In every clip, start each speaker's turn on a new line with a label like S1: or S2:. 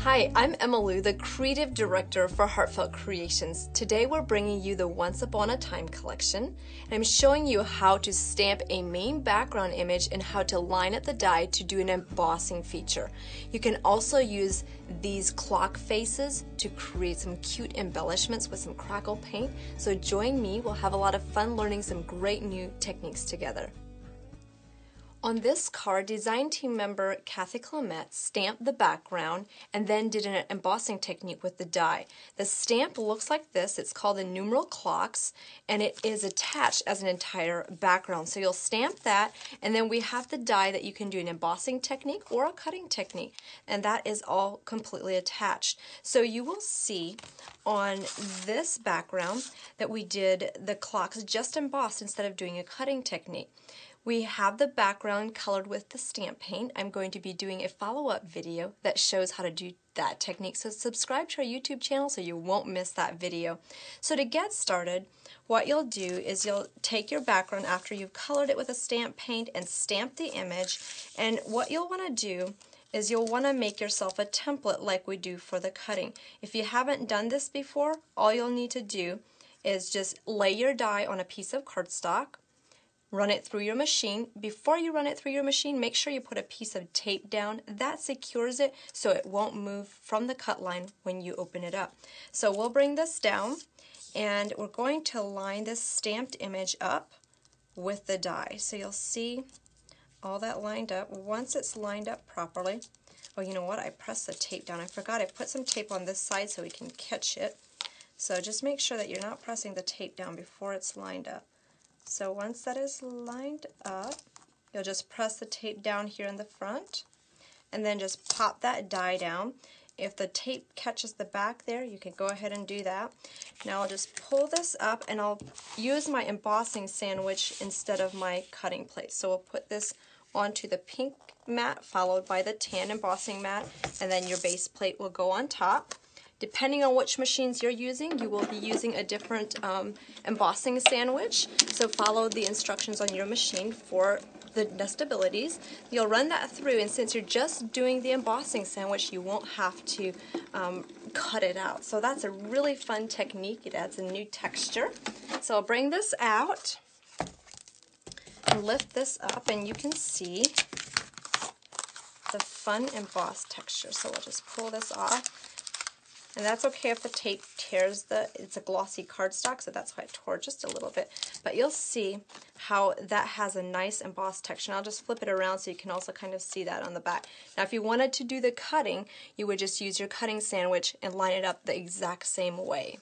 S1: Hi, I'm Emma Lou, the Creative Director for Heartfelt Creations. Today we're bringing you the Once Upon a Time collection, and I'm showing you how to stamp a main background image and how to line up the die to do an embossing feature. You can also use these clock faces to create some cute embellishments with some crackle paint. So join me, we'll have a lot of fun learning some great new techniques together. On this card, design team member Kathy Clement stamped the background and then did an embossing technique with the die. The stamp looks like this. It's called the numeral clocks, and it is attached as an entire background. So you'll stamp that, and then we have the die that you can do an embossing technique or a cutting technique, and that is all completely attached. So you will see on this background that we did the clocks just embossed instead of doing a cutting technique. We have the background colored with the stamp paint. I'm going to be doing a follow-up video that shows how to do that technique. So subscribe to our YouTube channel so you won't miss that video. So to get started, what you'll do is you'll take your background after you've colored it with a stamp paint and stamp the image. And what you'll want to do is you'll want to make yourself a template like we do for the cutting. If you haven't done this before, all you'll need to do is just lay your die on a piece of cardstock, run it through your machine. Before you run it through your machine, make sure you put a piece of tape down. That secures it so it won't move from the cut line when you open it up. So we'll bring this down and we're going to line this stamped image up with the die. So you'll see all that lined up. Once it's lined up properly, oh, you know what? I pressed the tape down. I forgot I put some tape on this side so we can catch it. So just make sure that you're not pressing the tape down before it's lined up. So once that is lined up, you'll just press the tape down here in the front and then just pop that die down. If the tape catches the back there, you can go ahead and do that. Now I'll just pull this up and I'll use my embossing sandwich instead of my cutting plate. So we'll put this onto the pink mat followed by the tan embossing mat, and then your base plate will go on top. Depending on which machines you're using, you will be using a different embossing sandwich. So follow the instructions on your machine for the nestabilities. You'll run that through, and since you're just doing the embossing sandwich, you won't have to cut it out. So that's a really fun technique. It adds a new texture. So I'll bring this out and lift this up, and you can see the fun embossed texture. So we'll just pull this off. And that's okay if the tape tears it's a glossy cardstock, so that's why it tore just a little bit. But you'll see how that has a nice embossed texture. And I'll just flip it around so you can also kind of see that on the back. Now if you wanted to do the cutting, you would just use your cutting sandwich and line it up the exact same way.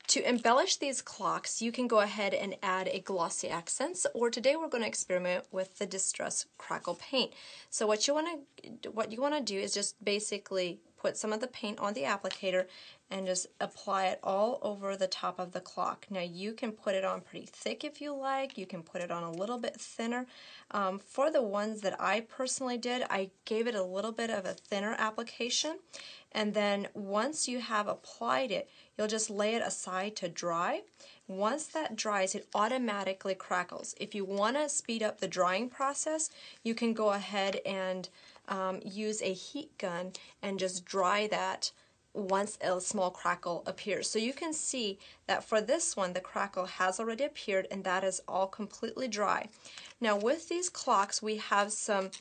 S1: To embellish these clocks, you can go ahead and add a glossy accents, or today we're going to experiment with the Distress Crackle paint. So what you want to do is just basically put some of the paint on the applicator and just apply it all over the top of the clock. Now you can put it on pretty thick if you like. You can put it on a little bit thinner. For the ones that I personally did, I gave it a little bit of a thinner application, and then once you have applied it, you'll just lay it aside to dry. Once that dries, it automatically crackles. If you want to speed up the drying process, you can go ahead and use a heat gun and just dry that once a small crackle appears. So you can see that for this one, the crackle has already appeared, and that is all completely dry. Now with these clocks, we have some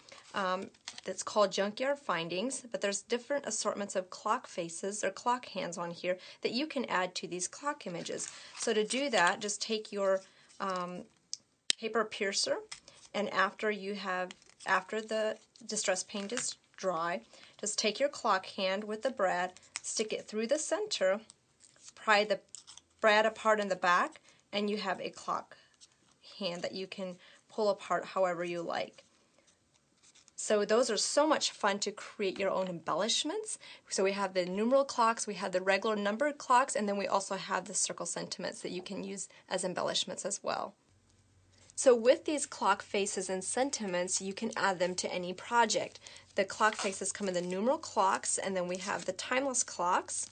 S1: that's called junkyard findings, but there's different assortments of clock faces or clock hands on here that you can add to these clock images. So to do that, just take your paper piercer, and after the distress paint is dry, just take your clock hand with the brad, stick it through the center, pry the brad apart in the back, and you have a clock hand that you can pull apart however you like. So those are so much fun to create your own embellishments. So we have the numeral clocks, we have the regular numbered clocks, and then we also have the circle sentiments that you can use as embellishments as well. So with these clock faces and sentiments, you can add them to any project. The clock faces come in the numeral clocks, and then we have the timeless clocks,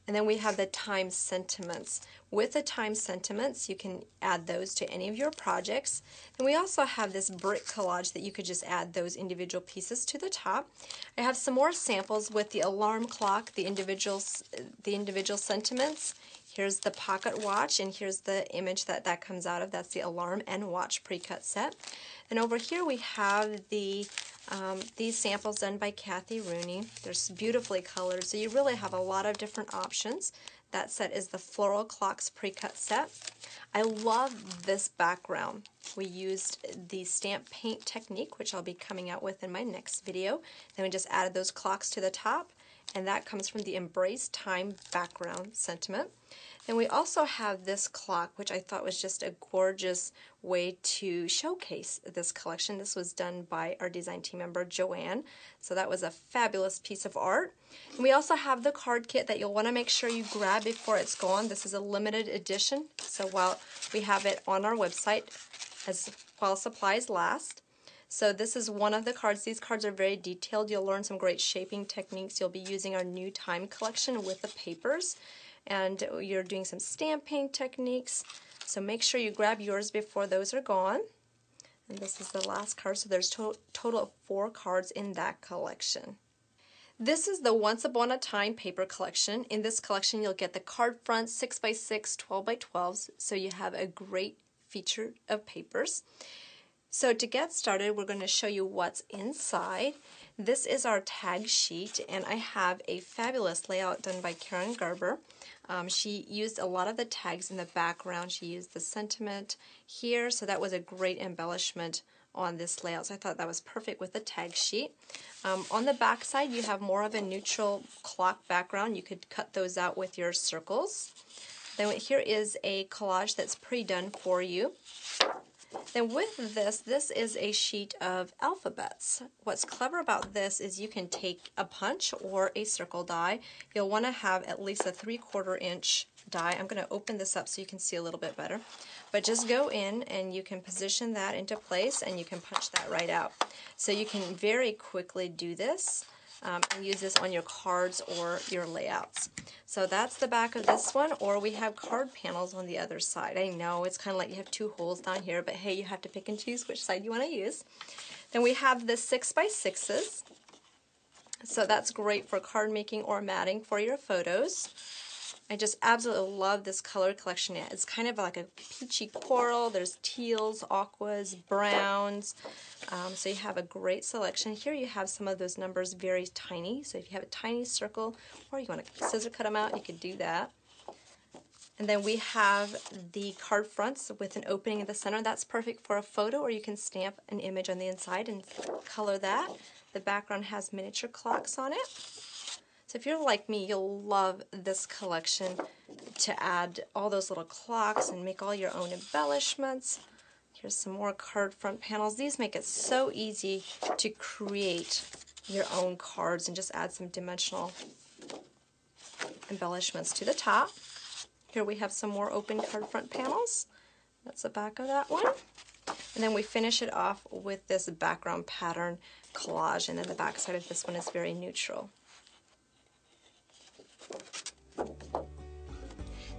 S1: And then we have the time sentiments. With the time sentiments, you can add those to any of your projects. And we also have this brick collage that you could just add those individual pieces to the top. I have some more samples with the alarm clock, the individual sentiments. Here's the pocket watch, and here's the image that comes out of. That's the alarm and watch pre-cut set. And over here we have these samples done by Kathy Rooney. They're beautifully colored, so you really have a lot of different options. That set is the floral clocks pre-cut set. I love this background. We used the stamp paint technique, which I'll be coming out with in my next video. Then we just added those clocks to the top, and that comes from the Embrace Time background sentiment. Then we also have this clock, which I thought was just a gorgeous way to showcase this collection. This was done by our design team member, Joanne. So that was a fabulous piece of art. And we also have the card kit that you'll want to make sure you grab before it's gone. This is a limited edition, so while we have it on our website while supplies last. So this is one of the cards. These cards are very detailed. You'll learn some great shaping techniques. You'll be using our new time collection with the papers. And you're doing some stamp paint techniques. So make sure you grab yours before those are gone. And this is the last card, so there's a total of 4 cards in that collection. This is the Once Upon a Time paper collection. In this collection you'll get the card front 6x6, 12x12s, so you have a great feature of papers. So to get started, we're going to show you what's inside. This is our tag sheet, and I have a fabulous layout done by Karen Garber. She used a lot of the tags in the background. She used the sentiment here, so that was a great embellishment on this layout. So I thought that was perfect with the tag sheet. On the back side, you have more of a neutral clock background. You could cut those out with your circles. Then here is a collage that's pre-done for you. Then with this is a sheet of alphabets. What's clever about this is you can take a punch or a circle die. You'll want to have at least a 3/4 inch die. I'm going to open this up so you can see a little bit better. But just go in and you can position that into place and you can punch that right out. So you can very quickly do this and use this on your cards or your layouts. So that's the back of this one, or we have card panels on the other side. I know it's kind of like you have 2 holes down here, but hey, you have to pick and choose which side you want to use. Then we have the 6x6s. So that's great for card making or matting for your photos. I just absolutely love this color collection. It's kind of like a peachy coral. There's teals, aquas, browns. So you have a great selection. Here you have some of those numbers very tiny. So if you have a tiny circle or you want to scissor cut them out, you could do that. And then we have the card fronts with an opening in the center. That's perfect for a photo, or you can stamp an image on the inside and color that. The background has miniature clocks on it. So if you're like me, you'll love this collection to add all those little clocks and make all your own embellishments. Here's some more card front panels. These make it so easy to create your own cards and just add some dimensional embellishments to the top. Here we have some more open card front panels. That's the back of that one. And then we finish it off with this background pattern collage, and then the back side of this one is very neutral.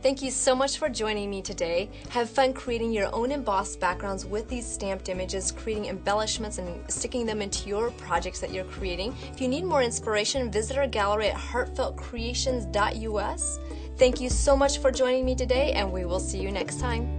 S1: Thank you so much for joining me today. Have fun creating your own embossed backgrounds with these stamped images, creating embellishments and sticking them into your projects that you're creating. If you need more inspiration, visit our gallery at heartfeltcreations.us. Thank you so much for joining me today, and we will see you next time.